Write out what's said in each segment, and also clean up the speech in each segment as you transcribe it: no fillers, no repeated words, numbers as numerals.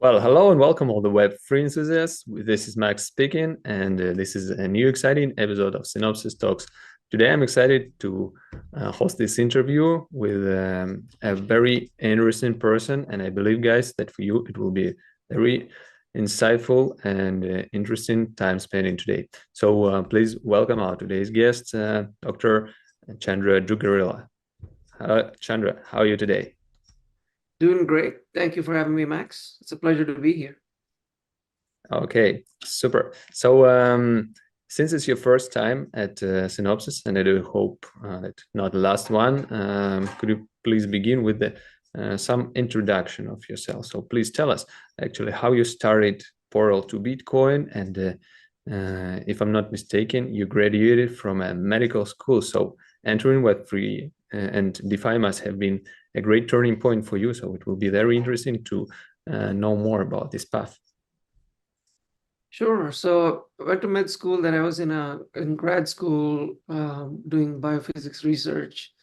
Well, hello and welcome all the Web3 enthusiasts. This is Max speaking, and this is a new exciting episode of Synopsis Talks. Today, I'm excited to host this interview with a very interesting person, and I believe, guys, that for you it will be very insightful and interesting time spending today. So please welcome our today's guest, Dr. Chandra Duggirala. Chandra, how are you today? Doing great. Thank you for having me, Max. It's a pleasure to be here. Okay, super. So since it's your first time at Synopsis, and I do hope that not the last one, could you please begin with some introduction of yourself? So please tell us actually how you started Portal to Bitcoin, and if I'm not mistaken, you graduated from a medical school. So entering Web3 and DeFi must have been a great turning point for you. So it will be very interesting to know more about this path. Sure. So I went to med school, then I was in grad school doing biophysics research.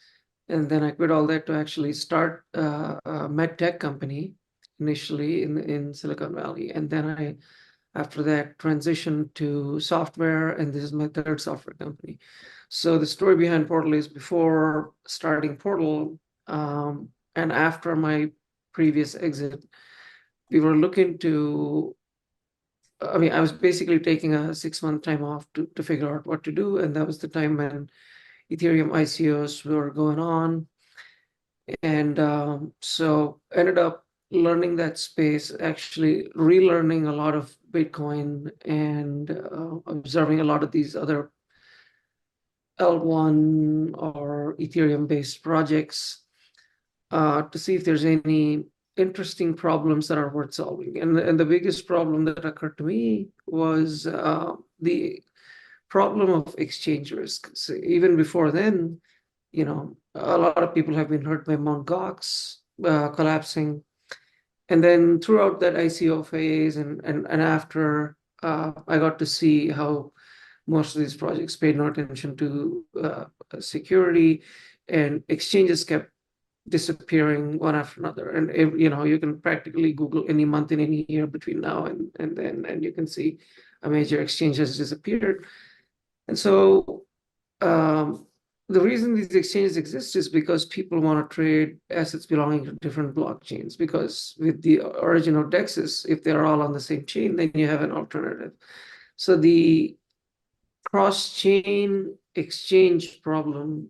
And then I quit all that to actually start a med tech company initially in Silicon Valley. And then after that, transitioned to software, and this is my third software company. So the story behind Portal is before starting Portal and after my previous exit, we were looking to I was basically taking a 6-month time off to figure out what to do. And that was the time when Ethereum ICOs were going on. And so ended up learning that space, actually relearning a lot of Bitcoin and observing a lot of these other L1 or Ethereum-based projects to see if there's any interesting problems that are worth solving. And the biggest problem that occurred to me was the problem of exchange risk. So even before then, a lot of people have been hurt by Mt. Gox collapsing. And then throughout that ICO phase and after, I got to see how most of these projects paid no attention to security, and exchanges kept disappearing one after another. And you can practically Google any month in any year between now and then, and you can see a major exchange has disappeared. And so the reason these exchanges exist is because people want to trade assets belonging to different blockchains, because with the origin of DEXs, if they're all on the same chain, then you have an alternative. So the cross-chain exchange problem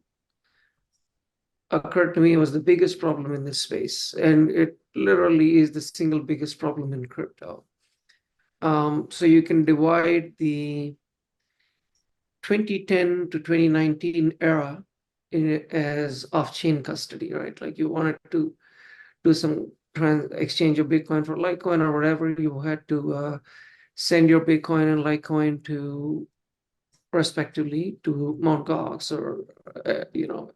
occurred to me was the biggest problem in this space. And it literally is the single biggest problem in crypto. So you can divide the 2010 to 2019 era as off-chain custody, right? Like you wanted to do some exchange of Bitcoin for Litecoin or whatever, you had to send your Bitcoin and Litecoin to respectively to Mt. Gox or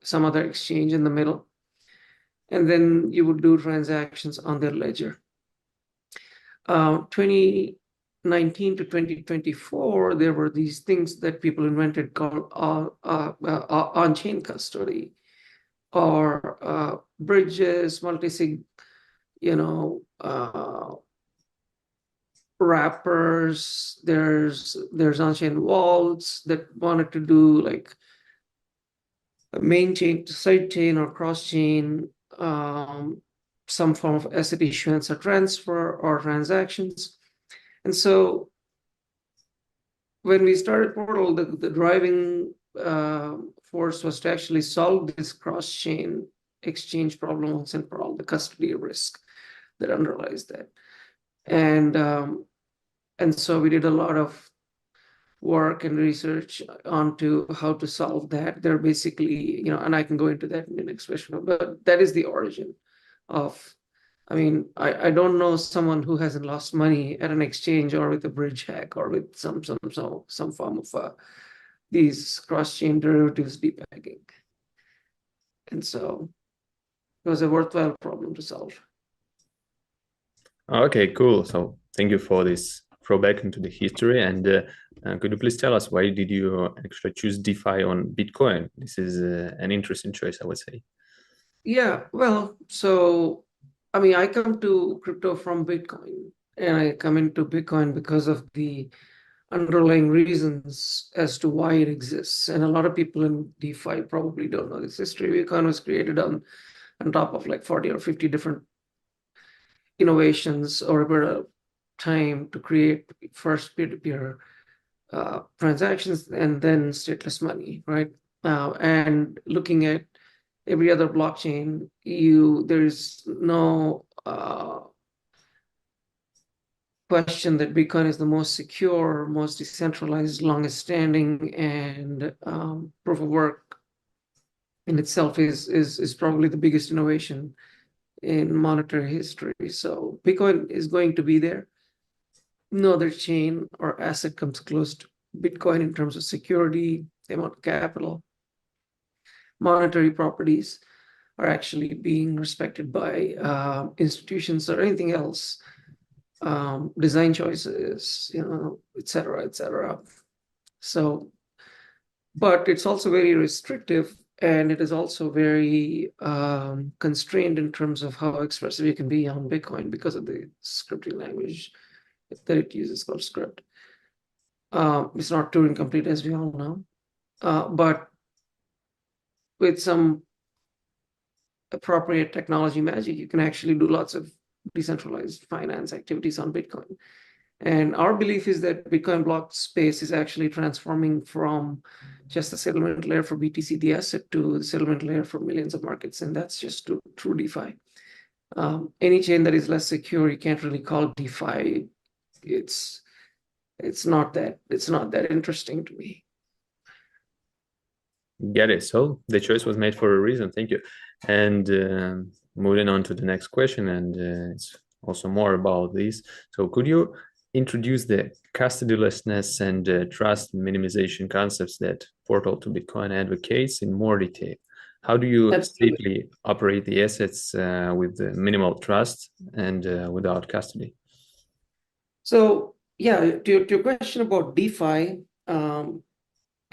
some other exchange in the middle, and then you would do transactions on their ledger. 2019 to 2024, there were these things that people invented called on-chain custody, or bridges, multi-sig, wrappers. There's on-chain vaults that wanted to do like a main chain to side chain or cross chain, some form of asset issuance or transfer or transactions. And so when we started Portal, the driving force was to actually solve this cross-chain exchange problem once and for all, the custody risk that underlies that. And so we did a lot of work and research onto how to solve that. They're basically, and I can go into that in the next question, but that is the origin of, I don't know someone who hasn't lost money at an exchange or with a bridge hack or with some form of these cross-chain derivatives depegging. And so it was a worthwhile problem to solve. Okay, cool. So thank you for this throwback into the history. And could you please tell us why did you actually choose DeFi on Bitcoin? This is an interesting choice, I would say. Yeah, well, so I come to crypto from Bitcoin. and I come into Bitcoin because of the underlying reasons as to why it exists. And a lot of people in DeFi probably don't know this history. Bitcoin was created on top of like 40 or 50 different innovations over a period of time to create first peer-to-peer transactions and then stateless money, right? And looking at every other blockchain, there's no question that Bitcoin is the most secure, most decentralized, longest standing, and proof of work in itself is probably the biggest innovation in monetary history. So Bitcoin is going to be there. No other chain or asset comes close to Bitcoin in terms of security, amount of capital. Monetary properties are actually being respected by institutions or anything else. Design choices, et cetera, et cetera. So, but it's also very restrictive, and it is also very constrained in terms of how expressive you can be on Bitcoin because of the scripting language that it uses called script. It's not Turing complete, as we all know, but with some appropriate technology magic, you can actually do lots of decentralized finance activities on Bitcoin. And our belief is that Bitcoin block space is actually transforming from just a settlement layer for BTC, the asset, to the settlement layer for millions of markets. And that's just true DeFi. Any chain that is less secure, you can't really call DeFi. It's not that interesting to me. Get it. So the choice was made for a reason. Thank you. And moving on to the next question, and it's also more about this. So could you introduce the custodylessness and trust minimization concepts that Portal to Bitcoin advocates in more detail? How do you safely operate the assets with minimal trust and without custody? So yeah, to your question about DeFi,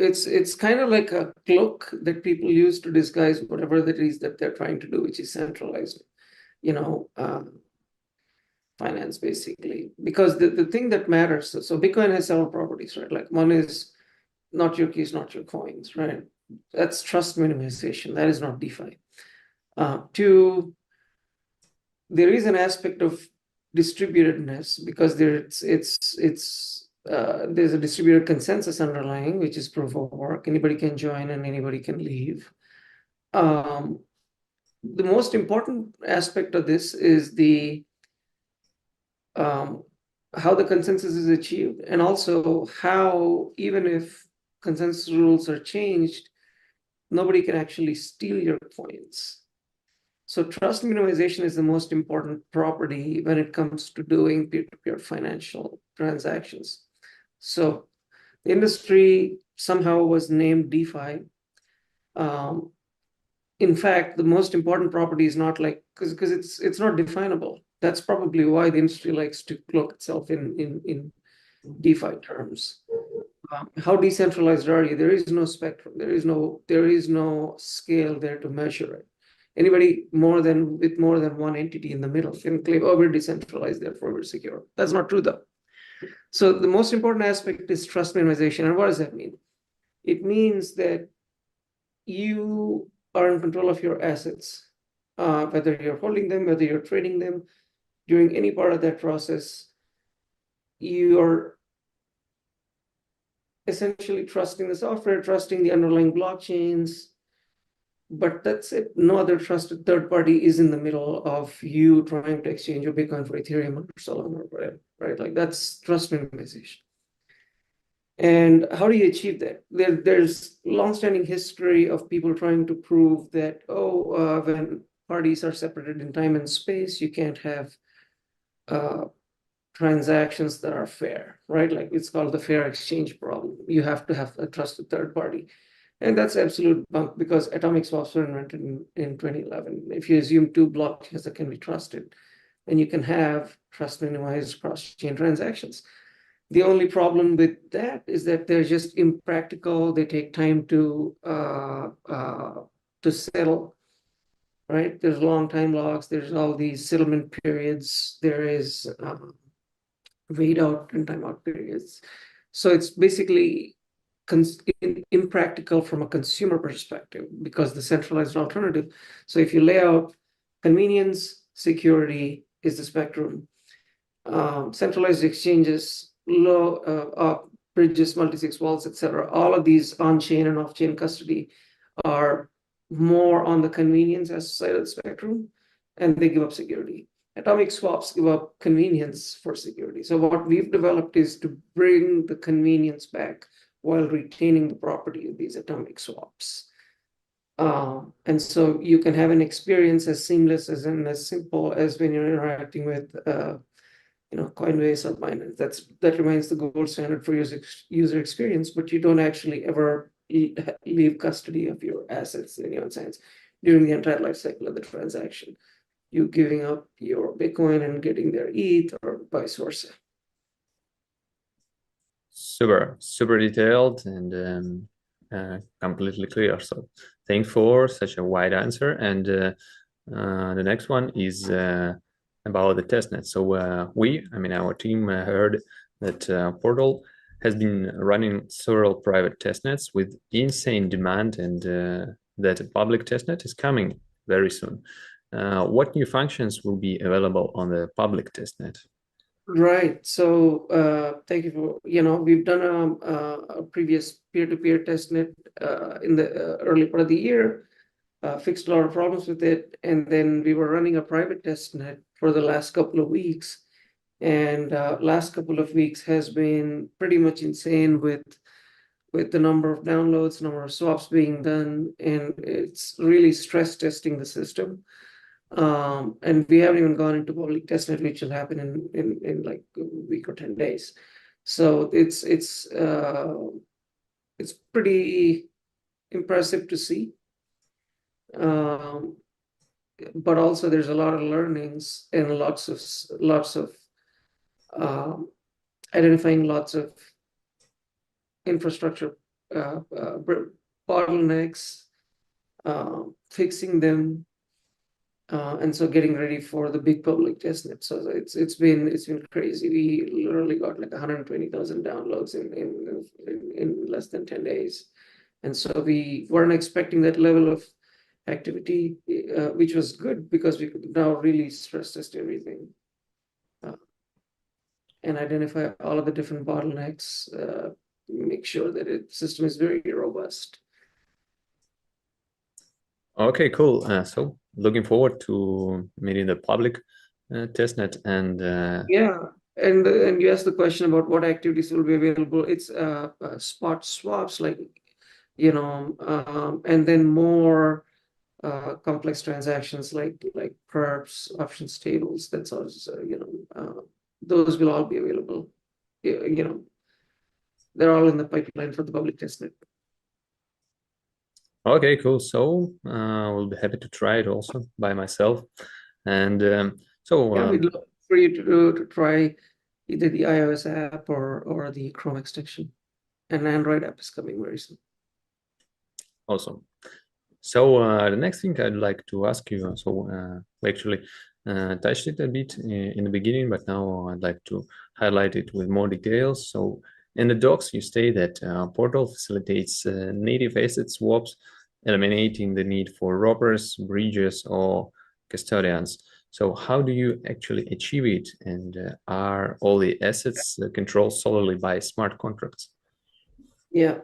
it's kind of like a cloak that people use to disguise whatever it is that they're trying to do, which is centralized, finance basically. Because the thing that matters, so Bitcoin has several properties, right? Like one is not your keys, not your coins, right? That's trust minimization. That is not DeFi. Two, there is an aspect of distributedness because there's a distributed consensus underlying, which is proof of work. Anybody can join and anybody can leave. The most important aspect of this is how the consensus is achieved, and also how, even if consensus rules are changed, nobody can actually steal your coins. So trust minimization is the most important property when it comes to doing peer-to-peer financial transactions. So the industry somehow was named DeFi. In fact, the most important property is not like, because it's not definable. That's probably why the industry likes to cloak itself in DeFi terms. How decentralized are you? There is no spectrum. There is no scale there to measure it. Anybody with more than one entity in the middle can claim, oh, we're decentralized, therefore we're secure. That's not true, though. So the most important aspect is trust minimization. And what does that mean? It means that you are in control of your assets, whether you're holding them, whether you're trading them. During any part of that process, you're essentially trusting the software, trusting the underlying blockchains, but that's it. No other trusted third party is in the middle of you trying to exchange your Bitcoin for Ethereum or Solana or whatever, right? Like that's trust minimization. And how do you achieve that? There's longstanding history of people trying to prove that, when parties are separated in time and space, you can't have transactions that are fair, right? Like it's called the fair exchange problem. You have to have a trusted third party. And that's absolute bunk because atomic swaps were invented in 2011. If you assume two blockchains that can be trusted, then you can have trust minimized cross-chain transactions. The only problem with that is that they're just impractical. They take time to settle, right? There's long time locks. There's all these settlement periods. There is wait out and timeout periods. So it's basically impractical from a consumer perspective because the centralized alternative. So if you lay out convenience, security is the spectrum, centralized exchanges, bridges, multi-sig vaults, etc. All of these on-chain and off-chain custody are more on the convenience side of the spectrum, and they give up security. Atomic swaps give up convenience for security. So what we've developed is to bring the convenience back while retaining the property of these atomic swaps. And so you can have an experience as seamless and as simple as when you're interacting with Coinbase or Binance. That remains the gold standard for user experience, but you don't actually ever leave custody of your assets in your sense during the entire life cycle of the transaction. You giving up your Bitcoin and getting their ETH or vice versa. Super detailed and completely clear. So thanks for such a wide answer. And the next one is about the testnet. So our team heard that Portal has been running several private testnets with insane demand, and that a public testnet is coming very soon. What new functions will be available on the public testnet? Right. So thank you for, we've done a previous peer-to-peer testnet in the early part of the year, fixed a lot of problems with it. And then we were running a private testnet for the last couple of weeks. And last couple of weeks has been pretty much insane with the number of downloads, number of swaps being done, and it's really stress testing the system. And we haven't even gone into public testnet, which will happen in like a week or 10 days. So it's pretty impressive to see. But also there's a lot of learnings and lots of identifying lots of infrastructure bottlenecks, fixing them. And so getting ready for the big public testnet. So it's been crazy. We literally got like 120,000 downloads in less than 10 days. And so we weren't expecting that level of activity, which was good because we could now really stress test everything and identify all of the different bottlenecks, make sure that the system is very robust. Okay, cool. So looking forward to meeting the public testnet and yeah. And you asked the question about what activities will be available. It's spot swaps, like and then more complex transactions like perps, options tables. That's also those will all be available. They're all in the pipeline for the public testnet. Okay, cool. So we'll be happy to try it also by myself. And we'd love for you to try either the iOS app or the Chrome extension. And Android app is coming very soon. Awesome. So the next thing I'd like to ask you, we actually touched it a bit in the beginning, but now I'd like to highlight it with more details. So in the docs, you state that Portal facilitates native asset swaps, eliminating the need for robbers, bridges, or custodians. So how do you actually achieve it? And are all the assets controlled solely by smart contracts? Yeah,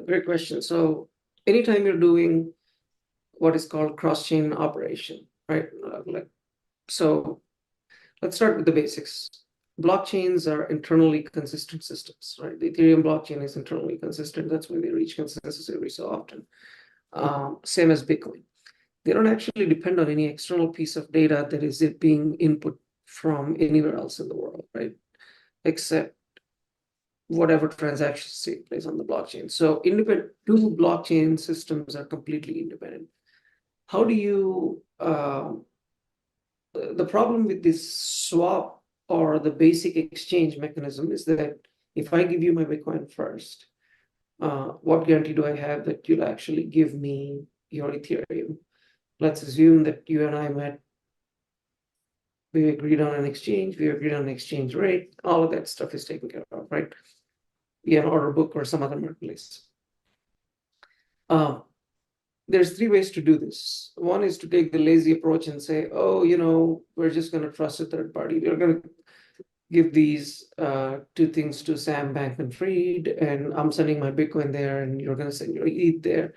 great question. So anytime you're doing what is called cross-chain operation, right? So let's start with the basics. Blockchains are internally consistent systems, right? The Ethereum blockchain is internally consistent. That's why they reach consensus every so often. Same as Bitcoin. They don't actually depend on any external piece of data that is it being input from anywhere else in the world, right? Except whatever transactions take place on the blockchain. So two blockchain systems are completely independent. How do you, the problem with this swap or the basic exchange mechanism is that if I give you my Bitcoin first, what guarantee do I have that you'll actually give me your Ethereum? Let's assume that you and I met We agreed on an exchange. We agreed on an exchange rate. All of that stuff is taken care of, right? Via an order book or some other marketplace. There's three ways to do this. One is to take the lazy approach and say, oh, we're just going to trust a third party. We're going to give these two things to Sam Bankman-Fried, and I'm sending my Bitcoin there, and you're going to send your ETH there.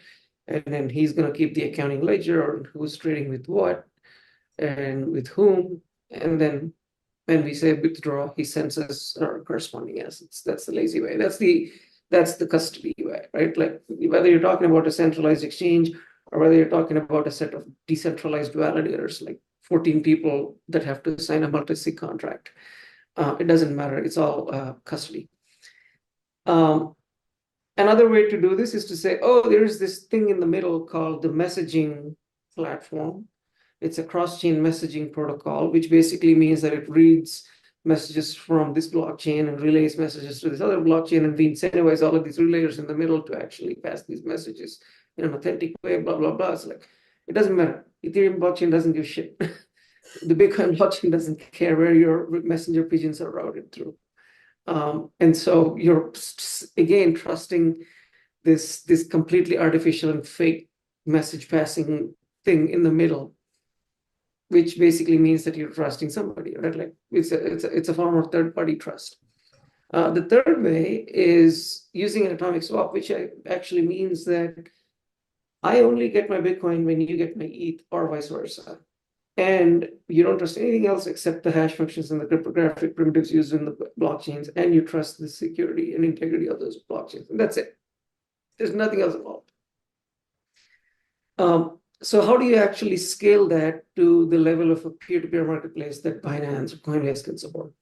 And then he's going to keep the accounting ledger on who's trading with what and with whom. And then when we say withdraw, he sends us our corresponding assets. That's the lazy way. That's the custody way, right? Like whether you're talking about a centralized exchange or whether you're talking about a set of decentralized validators, like 14 people that have to sign a multi-sig contract. It doesn't matter. It's all custody. Another way to do this is to say, oh, there's this thing in the middle called the messaging platform. It's a cross-chain messaging protocol, which basically means that it reads messages from this blockchain and relays messages to this other blockchain, and we incentivize all of these relayers in the middle to actually pass these messages in an authentic way, blah, blah, blah. It's like, it doesn't matter. Ethereum blockchain doesn't give shit. The Bitcoin blockchain doesn't care where your messenger pigeons are routed through. And so you're, again, trusting this completely artificial and fake message passing thing in the middle, which basically means that you're trusting somebody, right? Like it's a form of third-party trust. The third way is using an atomic swap, which actually means that I only get my Bitcoin when you get my ETH, or vice versa. And you don't trust anything else except the hash functions and the cryptographic primitives used in the blockchains, and you trust the security and integrity of those blockchains. And that's it. There's nothing else involved. So how do you actually scale that to the level of a peer-to-peer marketplace that Binance or Coinbase can support,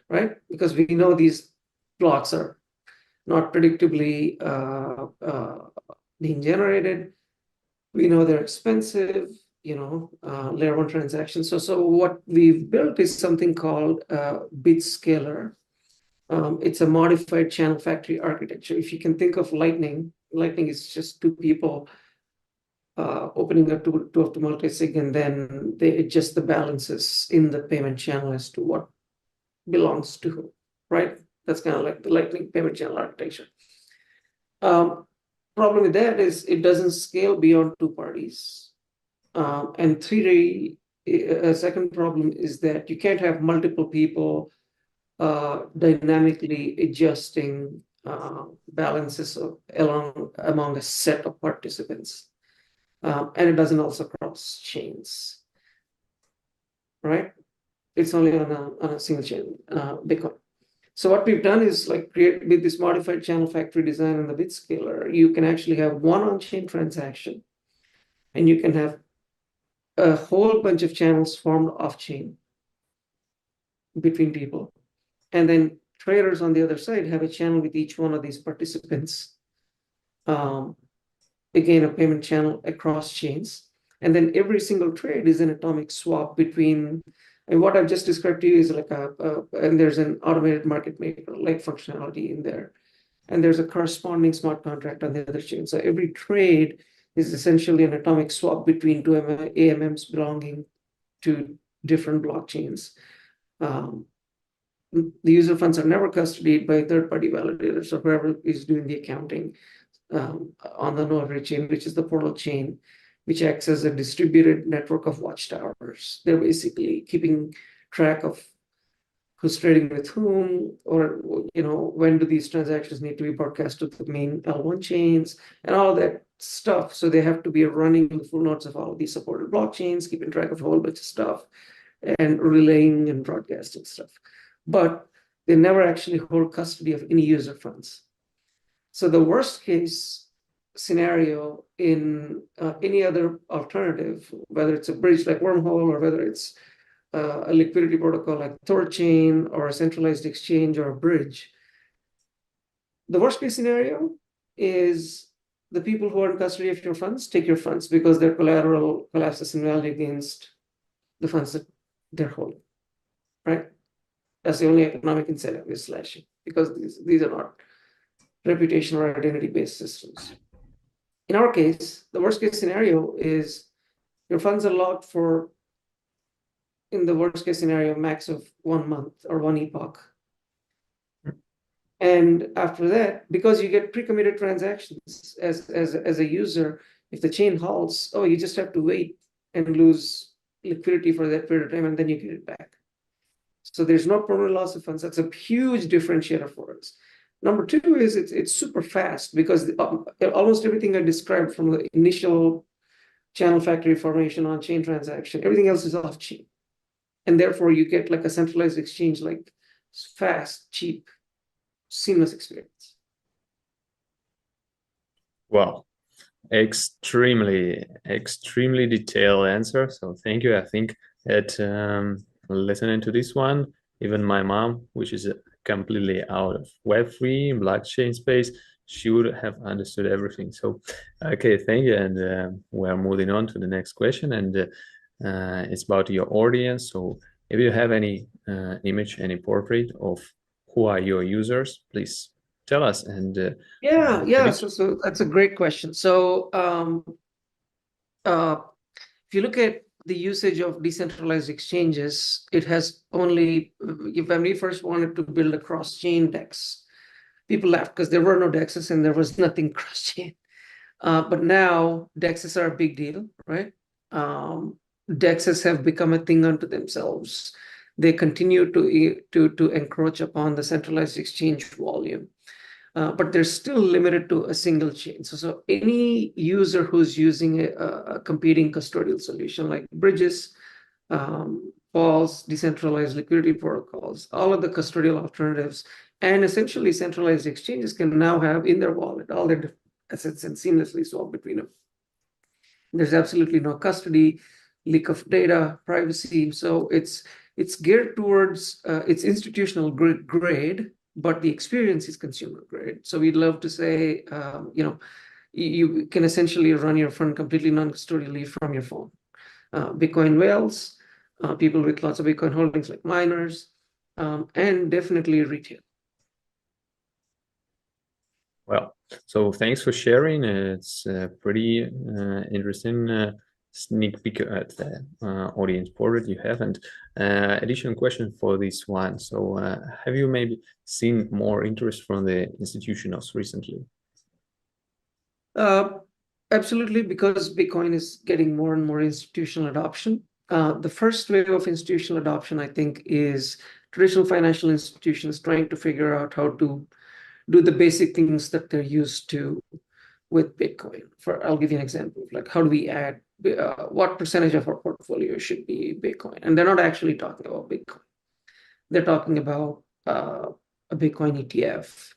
right? Because we know these blocks are not predictably being generated. We know they're expensive, layer one transactions. So what we've built is something called BitScaler. It's a modified channel factory architecture. If you can think of Lightning is just two people opening up two of the multi-sig, and then they adjust the balances in the payment channel as to what belongs to who, right? That's kind of like the Lightning payment channel architecture. Problem with that is it doesn't scale beyond two parties. And a second problem is that you can't have multiple people dynamically adjusting balances among a set of participants. And it doesn't also cross chains, right? It's only on a single chain, Bitcoin. So what we've done is like create with this modified channel factory design and the BitScaler, you can actually have one on-chain transaction, and you can have a whole bunch of channels formed off-chain between people. And then traders on the other side have a channel with each one of these participants. Again, a payment channel across chains. And then every single trade is an atomic swap between, and what I've just described to you is like and there's an automated market maker like functionality in there. And there's a corresponding smart contract on the other chain. So every trade is essentially an atomic swap between two AMMs belonging to different blockchains. The user funds are never custodied by third-party validators or whoever is doing the accounting on the node chain, which is the portal chain, which acts as a distributed network of watchtowers. They're basically keeping track of who's trading with whom, or when do these transactions need to be broadcast to the main L1 chains and all that stuff. So they have to be running the full nodes of all of these supported blockchains, keeping track of a whole bunch of stuff, and relaying and broadcasting stuff. But they never actually hold custody of any user funds. So the worst case scenario in any other alternative, whether it's a bridge like Wormhole or whether it's a liquidity protocol like Thorchain or a centralized exchange or a bridge, the worst case scenario is the people who are in custody of your funds take your funds because their collateral collapses in value against the funds that they're holding, right? That's the only economic incentive is slashing, because these are not reputation or identity-based systems. In our case, the worst case scenario is your funds are locked for in the worst case scenario, max of 1 month or 1 epoch. And after that, because you get pre-committed transactions as a user, if the chain halts, you just have to wait and lose liquidity for that period of time, and then you get it back. So there's no permanent loss of funds. That's a huge differentiator for us. Number two is it's super fast, because almost everything I described, from the initial channel factory formation on chain transaction, everything else is off chain. And therefore you get like a centralized exchange, like fast, cheap, seamless experience. Wow, extremely detailed answer. So thank you. I think that listening to this one, even my mom, which is completely out of Web3 blockchain space, she would have understood everything. So, okay, thank you. And we're moving on to the next question, and it's about your audience. So if you have any image, any portrait of who are your users, please tell us. And So that's a great question. So if you look at the usage of decentralized exchanges, it has only, when we first wanted to build a cross-chain DEX, people laughed because there were no DEXs and there was nothing cross-chain. But now DEXs are a big deal, right? DEXs have become a thing unto themselves. They continue to encroach upon the centralized exchange volume. But they're still limited to a single chain. So any user who's using a competing custodial solution like bridges, false, decentralized liquidity protocols, all of the custodial alternatives, and essentially centralized exchanges can now have in their wallet all their assets and seamlessly swap between them. There's absolutely no custody, leak of data, privacy. So it's geared towards it's institutional grade, but the experience is consumer grade. So we'd love to say, you can essentially run your fund completely non-custodially from your phone. Bitcoin whales, people with lots of Bitcoin holdings like miners, and definitely retail. Well, so thanks for sharing. It's a pretty interesting sneak peek at the audience portrait you have. And additional question for this one. So have you maybe seen more interest from the institutionals recently? Absolutely, because Bitcoin is getting more and more institutional adoption. The first wave of institutional adoption, I think, is traditional financial institutions trying to figure out how to do the basic things that they're used to with Bitcoin. I'll give you an example, like how do we add, what percentage of our portfolio should be Bitcoin? And they're not actually talking about Bitcoin. They're talking about a Bitcoin ETF,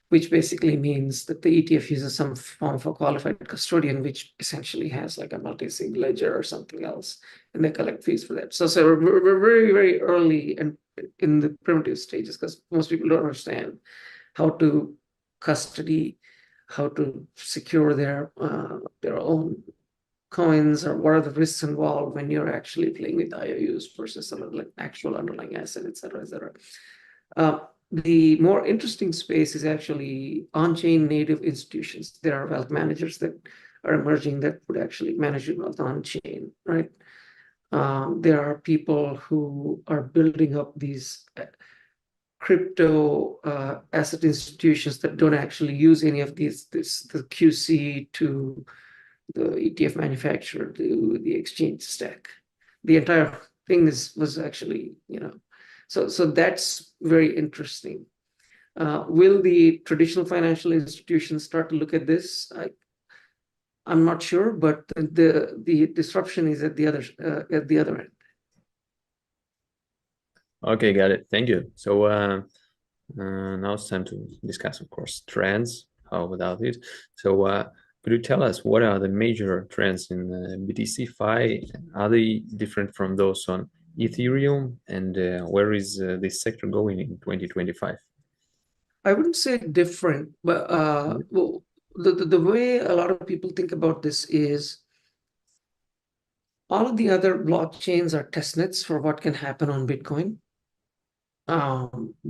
which basically means that the ETF uses some form of a qualified custodian, which essentially has like a multi-sig ledger or something else, and they collect fees for that. So we're very, very early and in the primitive stages, because most people don't understand how to custody, how to secure their own coins, or what are the risks involved when you're actually playing with IOUs versus some of the actual underlying asset, et cetera, et cetera. The more interesting space is actually on-chain native institutions. There are wealth managers that are emerging that would actually manage your wealth on-chain, right? There are people who are building up these crypto asset institutions that don't actually use any of the QC to the ETF manufacturer to the exchange stack. The entire thing was actually, so that's very interesting. Will the traditional financial institutions start to look at this? I'm not sure, but the disruption is at the other end. Okay, got it. Thank you. So now it's time to discuss, of course, trends. How without it? So could you tell us what are the major trends in BTC Fi? Are they different from those on Ethereum? And where is this sector going in 2025? I wouldn't say different, but well, the way a lot of people think about this is all of the other blockchains are testnets for what can happen on Bitcoin.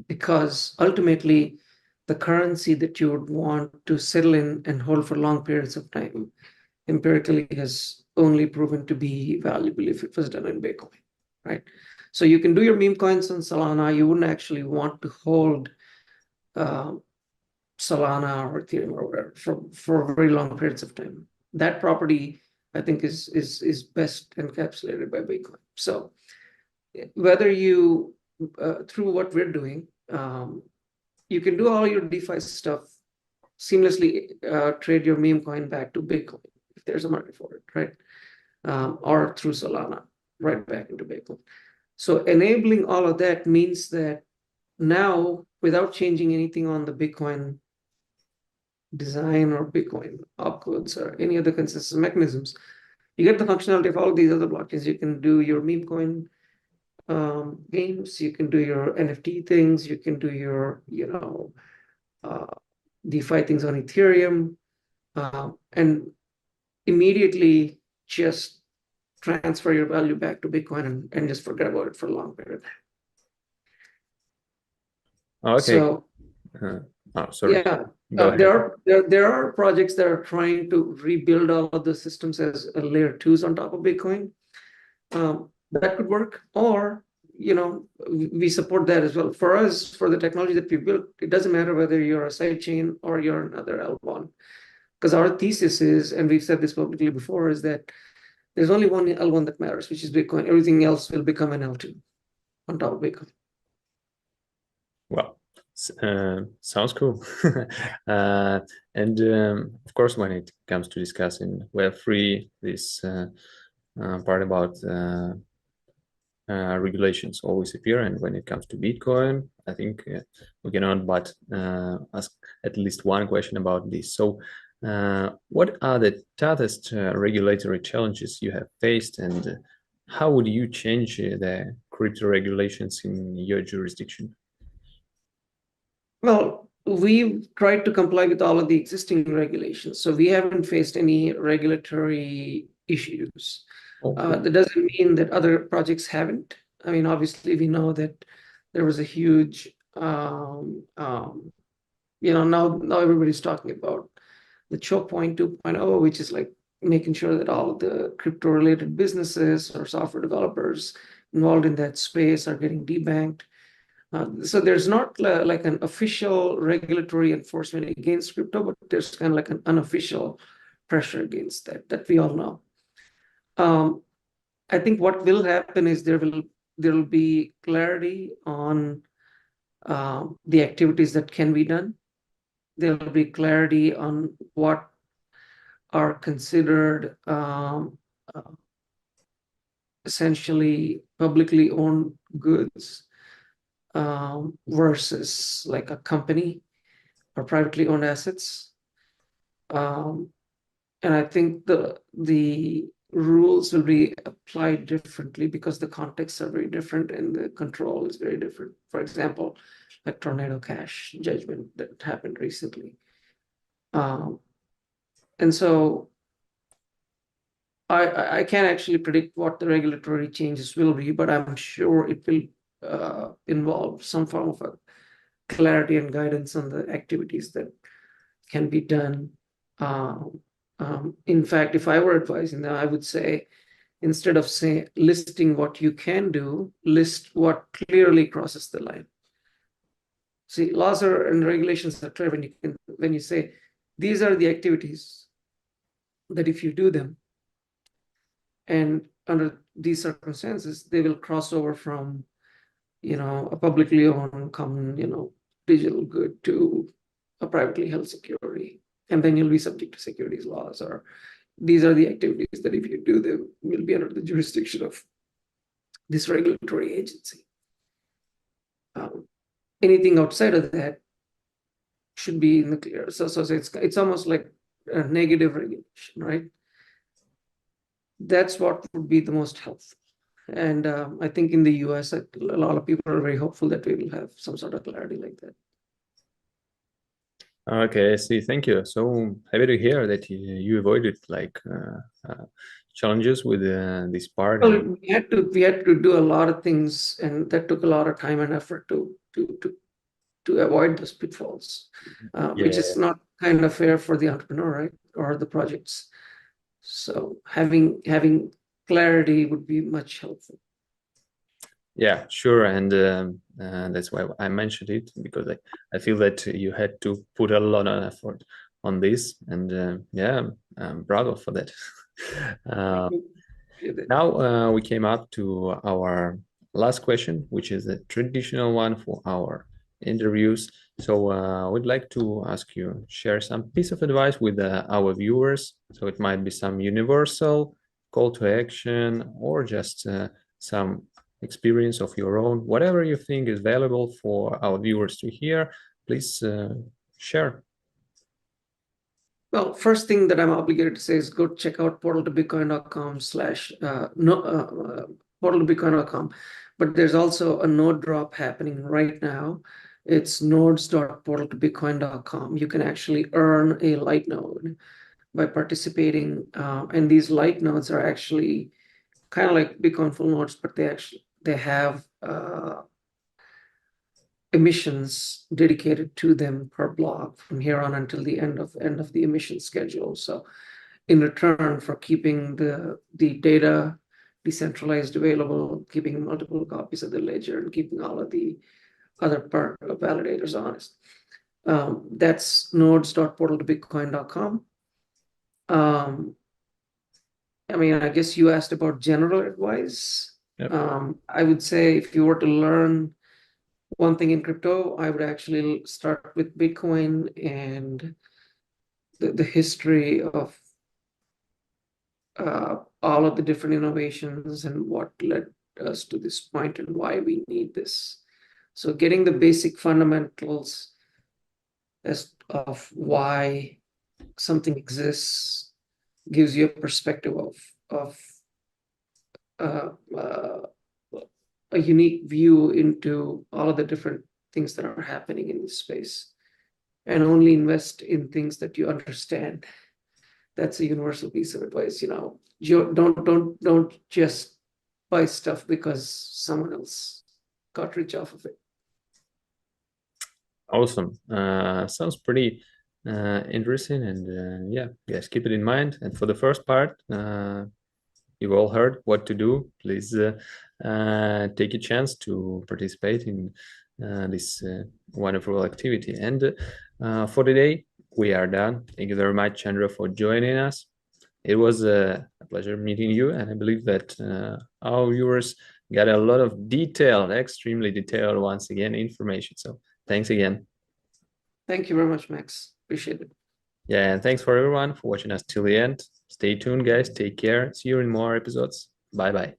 Because ultimately, the currency that you would want to settle in and hold for long periods of time empirically has only proven to be valuable if it was done in Bitcoin. right? So you can do your meme coins on Solana. You wouldn't actually want to hold Solana or Ethereum or whatever for very long periods of time. That property, I think, is best encapsulated by Bitcoin. So whether you through what we're doing, you can do all your DeFi stuff seamlessly, trade your meme coin back to Bitcoin if there's a market for it, right? Or through Solana, right back into Bitcoin. So enabling all of that means that now, without changing anything on the Bitcoin design or Bitcoin opcodes or any other consensus mechanisms, you get the functionality of all of these other blockchains. You can do your meme coin games, you can do your NFT things, you can do your, DeFi things on Ethereum, and immediately just transfer your value back to Bitcoin and just forget about it for a long period. Okay. So, sorry. yeah, Go ahead. there are projects that are trying to rebuild all of the systems as layer 2s on top of Bitcoin. That could work, or we support that as well. For us, for the technology that we built, it doesn't matter whether you're a sidechain or you're another L1, because our thesis is, and we've said this publicly before, is that there's only one L1 that matters, which is Bitcoin. Everything else will become an L2 on top of Bitcoin. Well, sounds cool. And of course, when it comes to discussing Web3, this part about regulations always appear. And when it comes to Bitcoin, I think we cannot but ask at least one question about this. So what are the toughest regulatory challenges you have faced, and how would you change the crypto regulations in your jurisdiction? Well, we've tried to comply with all of the existing regulations, so we haven't faced any regulatory issues. That doesn't mean that other projects haven't. I mean, obviously, we know that there was a huge, now everybody's talking about the choke point 2.0, which is like making sure that all of the crypto-related businesses or software developers involved in that space are getting debanked. So there's not like an official regulatory enforcement against crypto, but there's kind of like an unofficial pressure against that we all know. I think what will happen is there will be clarity on the activities that can be done. There will be clarity on what are considered essentially publicly owned goods versus like a company or privately owned assets. And I think the rules will be applied differently because the contexts are very different and the control is very different. For example, like Tornado Cash judgment that happened recently. And so I can't actually predict what the regulatory changes will be, but I'm sure it will involve some form of a clarity and guidance on the activities that can be done. In fact, if I were advising them, I would say, instead of listing what you can do, list what clearly crosses the line. See, laws and regulations are clear when you say these are the activities that if you do them, and under these circumstances, they will cross over from, a publicly owned common, digital good to a privately held security. And then you'll be subject to securities laws, or these are the activities that if you do them, will be under the jurisdiction of this regulatory agency. Anything outside of that should be in the clear. So it's almost like a negative regulation, right? That's what would be the most helpful. And I think in the US, a lot of people are very hopeful that we will have some sort of clarity like that. Okay, I see. Thank you. So happy to hear that you avoided like challenges with this part. Well, we had to do a lot of things, and that took a lot of time and effort to avoid those pitfalls, which is not kind of fair for the entrepreneur, right, or the projects. So having clarity would be much helpful. Yeah, sure. And that's why I mentioned it, because I feel that you had to put a lot of effort on this. And yeah, I'm bravo for that. Now we came up to our last question, which is a traditional one for our interviews. So I would like to ask you, share some piece of advice with our viewers. So it might be some universal call to action, or just some experience of your own, whatever you think is valuable for our viewers to hear. Please share. Well, first thing that I'm obligated to say is go check out portal2bitcoin.com portal2bitcoin.com. But there's also a node drop happening right now. It's nodes.portal2bitcoin.com. You can actually earn a light node by participating. And these light nodes are actually kind of like Bitcoin full nodes, but they have emissions dedicated to them per block from here on until the end of the emission schedule. So in return for keeping the data decentralized, available, keeping multiple copies of the ledger, and keeping all of the other validators honest. That's nodes.portal2bitcoin.com. I mean, I guess you asked about general advice. Yep. I would say if you were to learn one thing in crypto, I would actually start with Bitcoin and the history of all of the different innovations and what led us to this point and why we need this. So getting the basic fundamentals of why something exists gives you a perspective of a unique view into all of the different things that are happening in this space, and only invest in things that you understand. That's a universal piece of advice. Don't just buy stuff because someone else got rich off of it. Awesome. Sounds pretty interesting. And yeah, guys, keep it in mind. And for the first part, you've all heard what to do. Please take a chance to participate in this wonderful activity. And for today, we are done. Thank you very much, Chandra, for joining us. It was a pleasure meeting you, and I believe that our viewers got a lot of detailed, extremely detailed, once again, information. So thanks again. Thank you very much, Max. Appreciate it. Yeah, and thanks for everyone for watching us till the end. Stay tuned, guys. Take care. See you in more episodes. Bye-bye.